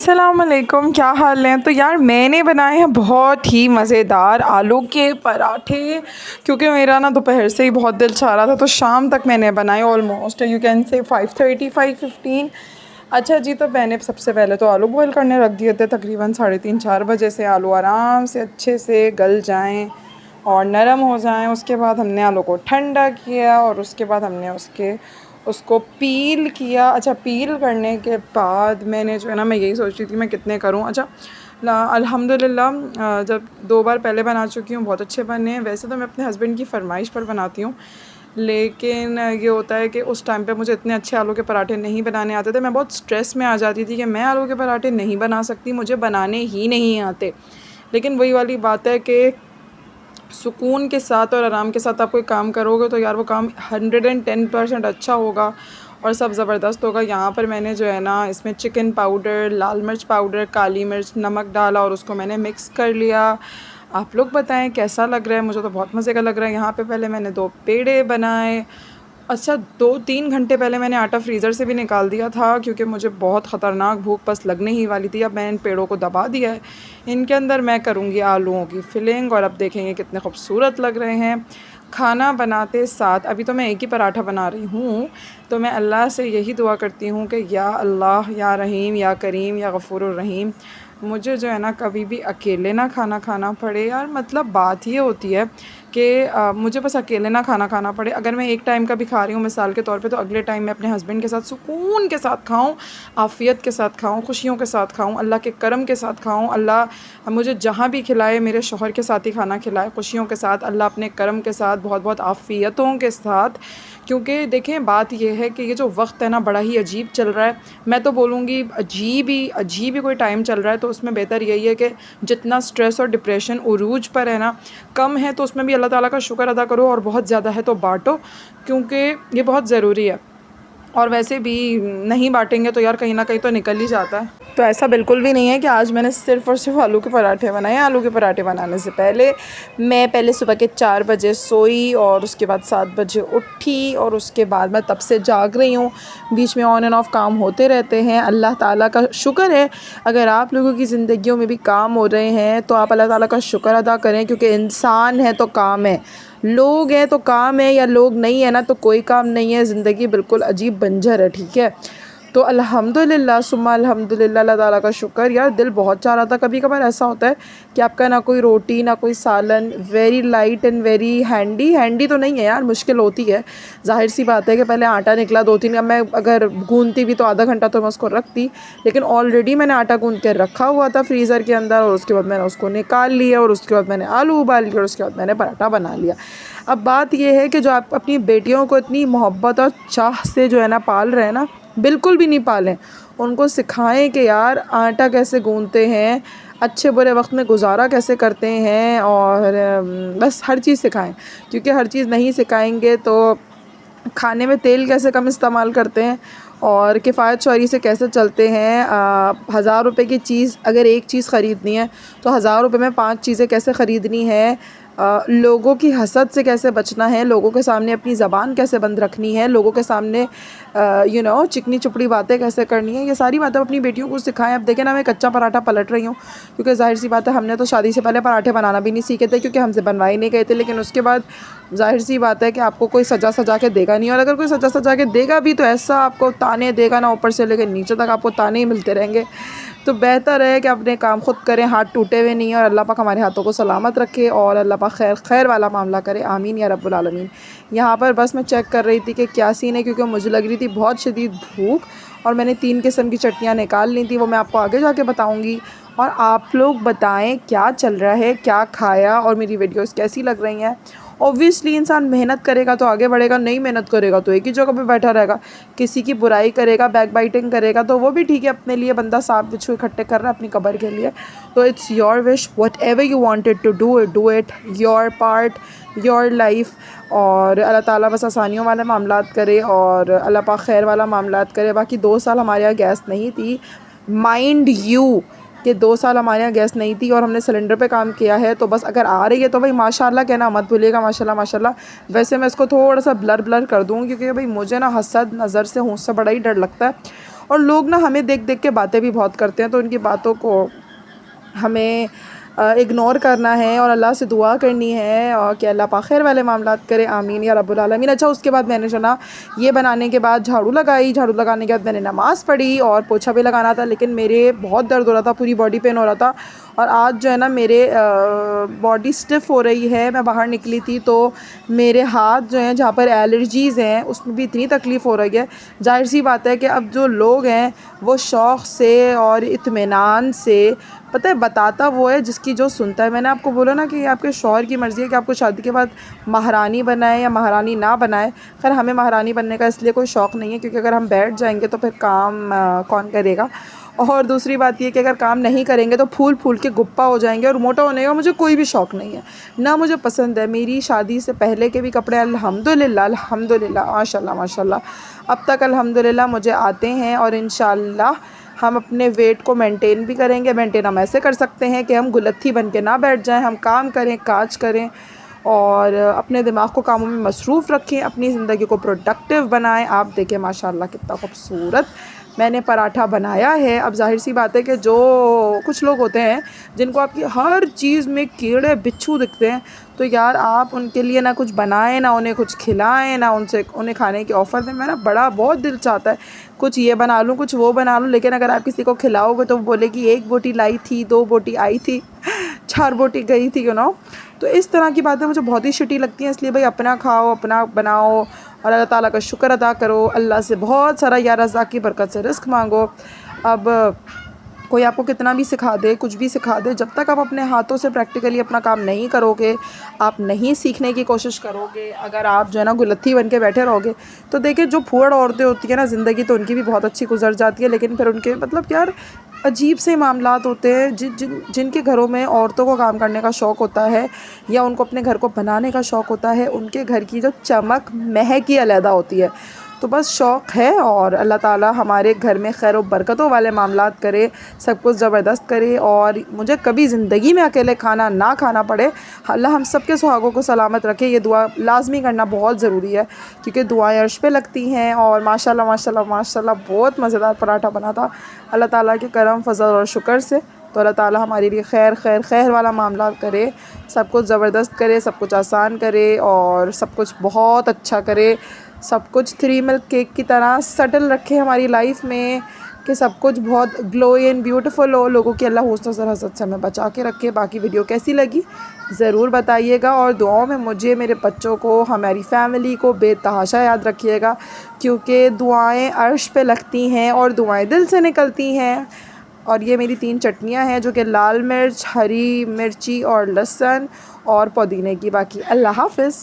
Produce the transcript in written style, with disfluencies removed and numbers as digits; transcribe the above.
अस्सलामुअलैकुम, क्या हाल है। तो यार मैंने बनाए हैं बहुत ही मज़ेदार आलू के पराठे, क्योंकि मेरा ना दोपहर से ही बहुत दिल चाह रहा था, तो शाम तक मैंने बनाए। Almost you can say 5:30 5:15। अच्छा जी, तो मैंने सबसे पहले तो आलू बॉईल करने रख दिए थे। तकरीबन 3:30 4 बजे से आलू आराम से अच्छे से गल जाएं और नरम हो जाएं। उसके बाद हमने आलू को ठंडा किया और उसके बाद हमने उसको पील किया। अच्छा, पील करने के बाद मैंने जो है ना, मैं यही सोच रही थी मैं कितने करूँ। अच्छा, अल्हम्दुलिल्लाह जब 2 बार पहले बना चुकी हूँ, बहुत अच्छे बने हैं। वैसे तो मैं अपने हस्बैंड की फ़रमाइश पर बनाती हूँ, लेकिन ये होता है कि उस टाइम पे मुझे इतने अच्छे आलू के पराठे नहीं बनाने आते थे। मैं बहुत स्ट्रेस में आ जाती थी कि मैं आलू के पराठे नहीं बना सकती, मुझे बनाने ही नहीं आते। लेकिन वही वाली बात है कि सुकून के साथ और आराम के साथ आप कोई काम करोगे तो यार वो काम 110% अच्छा होगा और सब ज़बरदस्त होगा। यहाँ पर मैंने जो है ना, इसमें चिकन पाउडर, लाल मिर्च पाउडर, काली मिर्च, नमक डाला और उसको मैंने मिक्स कर लिया। आप लोग बताएं कैसा लग रहा है। मुझे तो बहुत मज़े का लग रहा है। यहाँ पे पहले मैंने 2 पेड़े बनाए। अच्छा, 2-3 घंटे पहले मैंने आटा फ्रीज़र से भी निकाल दिया था, क्योंकि मुझे बहुत ख़तरनाक भूख बस लगने ही वाली थी। अब मैंने इन पेड़ों को दबा दिया है। इनके अंदर मैं करूँगी आलूओं की फिलिंग और अब देखेंगे कितने खूबसूरत लग रहे हैं। खाना बनाते साथ अभी तो मैं एक ही पराठा बना रही हूँ, तो मैं अल्लाह से यही दुआ करती हूँ कि या अल्लाह, या रहीम, या करीम, या गफ़ूरुर रहीम, मुझे जो है ना कभी भी अकेले ना खाना खाना पड़े। यार मतलब बात ये होती है कि मुझे बस अकेले ना खाना खाना पड़े। अगर मैं एक टाइम का भी खा रही हूँ मिसाल के तौर पे, तो अगले टाइम मैं अपने हस्बैंड के साथ सुकून के साथ खाऊँ, आफ़ियत के साथ खाऊँ, खुशियों के साथ खाऊँ, अल्लाह के करम के साथ खाऊँ। अल्लाह मुझे जहाँ भी खिलाए, मेरे शौहर के साथ ही खाना खिलाए, खुशियों के साथ, अल्लाह अपने करम के साथ, बहुत बहुत आफ़ियतों के साथ। क्योंकि देखें, बात ये है कि ये जो वक्त है ना, बड़ा ही अजीब चल रहा है। मैं तो बोलूँगी अजीब ही कोई टाइम चल रहा है। तो उसमें बेहतर यही है कि जितना स्ट्रेस और डिप्रेशन उरूज पर है ना, कम है तो उसमें भी अल्लाह ताला का शुक्र अदा करो, और बहुत ज़्यादा है तो बाँटो, क्योंकि ये बहुत ज़रूरी है। और वैसे भी नहीं बाँटेंगे तो यार कहीं न कहीं तो निकल ही जाता है। तो ऐसा बिल्कुल भी नहीं है कि आज मैंने सिर्फ़ और सिर्फ़ आलू के पराठे बनाए। आलू के पराठे बनाने से पहले मैं पहले सुबह के 4 बजे सोई और उसके बाद 7 बजे उठी, और उसके बाद मैं तब से जाग रही हूँ। बीच में ऑन एंड ऑफ काम होते रहते हैं। अल्लाह ताला का शुक्र है, अगर आप लोगों की ज़िंदगियों में भी काम हो रहे हैं तो आप अल्लाह ताला का शुक्र अदा करें, क्योंकि इंसान है तो काम है, लोग हैं तो काम है, या लोग नहीं है ना तो कोई काम नहीं है। ज़िंदगी बिल्कुल अजीब बंजर है, ठीक है। तो अल्हम्दुलिल्लाह सुम्मा अल्हम्दुलिल्लाह, अल्लाह ताला का शुक्र। यार दिल बहुत चाह रहा था। कभी कभार ऐसा होता है कि आपका ना कोई रोटी ना कोई सालन, very light and very handy तो नहीं है यार, मुश्किल होती है। ज़ाहिर सी बात है कि पहले आटा निकला 2-3, अब मैं अगर गूंदती भी तो आधा घंटा तो मैं उसको रखती, लेकिन ऑलरेडी मैंने आटा गूंद के रखा हुआ था फ्रीज़र के अंदर, और उसके बाद मैंने उसको निकाल लिया, और उसके बाद मैंने आलू उबाल लिया, और उसके बाद मैंने पराठा बना लिया। अब बात यह है कि जो आप अपनी बेटियों को इतनी मोहब्बत और चाह से जो है ना पाल रहे हैं ना, बिल्कुल भी नहीं पालें। उनको सिखाएं कि यार आटा कैसे गूंदते हैं, अच्छे बुरे वक्त में गुजारा कैसे करते हैं, और बस हर चीज़ सिखाएं। क्योंकि हर चीज़ नहीं सिखाएंगे तो खाने में तेल कैसे कम इस्तेमाल करते हैं और किफ़ायत शौरी से कैसे चलते हैं। 1000 रुपये की चीज़ अगर एक चीज़ ख़रीदनी है तो 1000 रुपये में 5 चीज़ें कैसे ख़रीदनी है। लोगों की हसद से कैसे बचना है, लोगों के सामने अपनी ज़बान कैसे बंद रखनी है, लोगों के सामने चिकनी चुपड़ी बातें कैसे करनी है, ये सारी बातें अपनी बेटियों को सिखाएं। अब देखें ना, मैं कच्चा पराठा पलट रही हूँ, क्योंकि ज़ाहिर सी बात है हमने तो शादी से पहले पराठे बनाना भी नहीं सीखे थे, क्योंकि हमसे बनवाए नहीं गए थे। लेकिन उसके बाद ज़ाहिर सी बात है कि आपको कोई सजा सजा के देगा नहीं, और अगर कोई सजा सजा के देगा भी तो ऐसा आपको ताने देगा ना, ऊपर से लेकर नीचे तक आपको ताने ही मिलते रहेंगे। तो बेहतर है कि अपने काम खुद करें, हाथ टूटे हुए नहीं, और अल्लाह पाक हमारे हाथों को सलामत रखे, और अल्लाह पाक खैर खैर वाला मामला करे, आमीन या रब्बुल आलमीन। यहाँ पर बस मैं चेक कर रही थी कि क्या सीन है, क्योंकि मुझे लग रही थी बहुत शदीद भूख, और मैंने 3 किस्म की चटनियाँ निकाल ली थी, वो मैं आपको आगे जाके बताऊँगी। और आप लोग बताएं क्या चल रहा है, क्या खाया, और मेरी वीडियोस कैसी लग रही हैं। ऑब्वियसली इंसान मेहनत करेगा तो आगे बढ़ेगा, नहीं मेहनत करेगा तो एक ही जगह पे बैठा रहेगा, किसी की बुराई करेगा, बैक बाइटिंग करेगा, तो वो भी ठीक है, अपने लिए बंदा सांप बिच्छू इकट्ठे कर रहा है अपनी कब्र के लिए। तो it's your wish, whatever you wanted to do it, your part, your life. और अल्लाह ताला बस आसानियों वाले मामलात करे, और अल्लाह पाक खैर वाला मामलात करे। बाकी 2 साल हमारे यहाँ गैस नहीं थी, माइंड यू कि 2 साल हमारे यहाँ गैस नहीं थी, और हमने सिलेंडर पे काम किया है। तो बस अगर आ रही है तो भाई माशाल्लाह कहना मत भूलिएगा, माशाल्लाह माशाल्लाह। वैसे मैं इसको थोड़ा सा ब्लर कर दूँ, क्योंकि भाई मुझे ना हसद नज़र से, होंठ से बड़ा ही डर लगता है। और लोग ना हमें देख देख के बातें भी बहुत करते हैं, तो उनकी बातों को हमें इग्नोर करना है और अल्लाह से दुआ करनी है और कि अल्लाह पाक खैर वाले मामलात करे, आमीन या रब्बुल आलमीन। अच्छा, उसके बाद मैंने जो ना ये बनाने के बाद झाड़ू लगाई, झाड़ू लगाने के बाद मैंने नमाज़ पढ़ी और पोछा भी लगाना था, लेकिन मेरे बहुत दर्द हो रहा था, पूरी बॉडी पेन हो रहा था। और आज जो है ना मेरे बॉडी स्टिफ़ हो रही है। मैं बाहर निकली थी तो मेरे हाथ जो हैं जहाँ पर एलर्जीज़ हैं उसमें भी इतनी तकलीफ़ हो रही है। ज़ाहिर सी बात है कि अब जो लोग हैं वो शौक़ से और इत्मीनान से, पता है बताता वो है जिसकी जो सुनता है। मैंने आपको बोला ना कि आपके शौहर की मर्ज़ी है कि आपको शादी के बाद महारानी बनाए या महारानी ना बनाए। खैर हमें महारानी बनने का इसलिए कोई शौक़ नहीं है, क्योंकि अगर हम बैठ जाएंगे तो फिर काम कौन करेगा। और दूसरी बात ये कि अगर काम नहीं करेंगे तो फूल फूल के गुप्पा हो जाएंगे और मोटा होने का मुझे कोई भी शौक़ नहीं है, ना मुझे पसंद है। मेरी शादी से पहले के भी कपड़े अल्हम्दुलिल्लाह अल्हम्दुलिल्लाह माशाल्लाह माशाल्लाह अब तक अल्हम्दुलिल्लाह मुझे आते हैं। और इंशाअल्लाह हम अपने वेट को मेंटेन भी करेंगे। मेंटेन हम ऐसे कर सकते हैं कि हम गुलत्थी बन के ना बैठ जाएं, हम काम करें, काज करें और अपने दिमाग को कामों में मसरूफ़ रखें, अपनी ज़िंदगी को प्रोडक्टिव बनाएं। आप देखें माशाल्लाह कितना खूबसूरत मैंने पराठा बनाया है। अब ज़ाहिर सी बात है कि जो कुछ लोग होते हैं जिनको आपकी हर चीज़ में कीड़े बिच्छू दिखते हैं, तो यार आप उनके लिए ना कुछ बनाएं, ना उन्हें कुछ खिलाएं, ना उन्हें खाने की ऑफ़र दें। मेरा बहुत दिल चाहता है कुछ ये बना लूँ, कुछ वो बना लूँ, लेकिन अगर आप किसी को खिलाओगे तो वो बोलेगी 1 बोटी लाई थी, 2 बोटी आई थी, 4 बोटी गई थी, तो इस तरह की बातें मुझे बहुत ही शिटी लगती हैं। इसलिए भाई अपना खाओ, अपना बनाओ और अल्लाह ताला का शुक्र अदा करो। अल्लाह से बहुत सारा या रज़ाक़ की बरकत से रिज़्क़ मांगो। अब कोई आपको कितना भी सिखा दे, कुछ भी सिखा दे, जब तक आप अपने हाथों से प्रैक्टिकली अपना काम नहीं करोगे, आप नहीं सीखने की कोशिश करोगे, अगर आप जो है ना गुलत्थी बन के बैठे रहोगे, तो देखिए जो फूहड़ औरतें होती हैं ना, ज़िंदगी तो उनकी भी बहुत अच्छी गुजर जाती है, लेकिन फिर उनके मतलब यार अजीब से मामलात होते हैं। जिनके घरों में औरतों को काम करने का शौक़ होता है या उनको अपने घर को बनाने का शौक़ होता है, उनके घर की जो चमक महक ही अलहदा होती है। तो बस शौक़ है और अल्लाह ताला हमारे घर में खैर व बरकतों वाले मामलात करे, सब कुछ ज़बरदस्त करे और मुझे कभी ज़िंदगी में अकेले खाना ना खाना पड़े। अल्लाह हम सब के सुहागों को सलामत रखे, ये दुआ लाज़मी करना बहुत ज़रूरी है, क्योंकि दुआएं अर्श पे लगती हैं। और माशाल्लाह माशाल्लाह माशाल्लाह बहुत मज़ेदार पराठा बना था अल्लाह ताला के करम फ़ज़ल और शुक्र से। तो अल्लाह ताला हमारे लिए खैर खैर खैर वाला मामला करे, सब कुछ ज़बरदस्त करे, सब कुछ आसान करे और सब कुछ बहुत अच्छा करे। सब कुछ 3 मिल्क केक की तरह सटल रखे हमारी लाइफ में कि सब कुछ बहुत ग्लोई एंड ब्यूटीफुल हो। लोगों की अल्लाह हुस्न और हसद से हमें बचा के रखे। बाकी वीडियो कैसी लगी ज़रूर बताइएगा और दुआओं में मुझे, मेरे बच्चों को, हमारी फैमिली को बेतहाशा याद रखिएगा, क्योंकि दुआएं अर्श पे लगती हैं और दुआएं दिल से निकलती हैं। और ये मेरी 3 चटनियाँ हैं जो कि लाल मिर्च, हरी मिर्ची और लहसुन और पुदीने की। बाकी अल्लाह हाफ़िज़।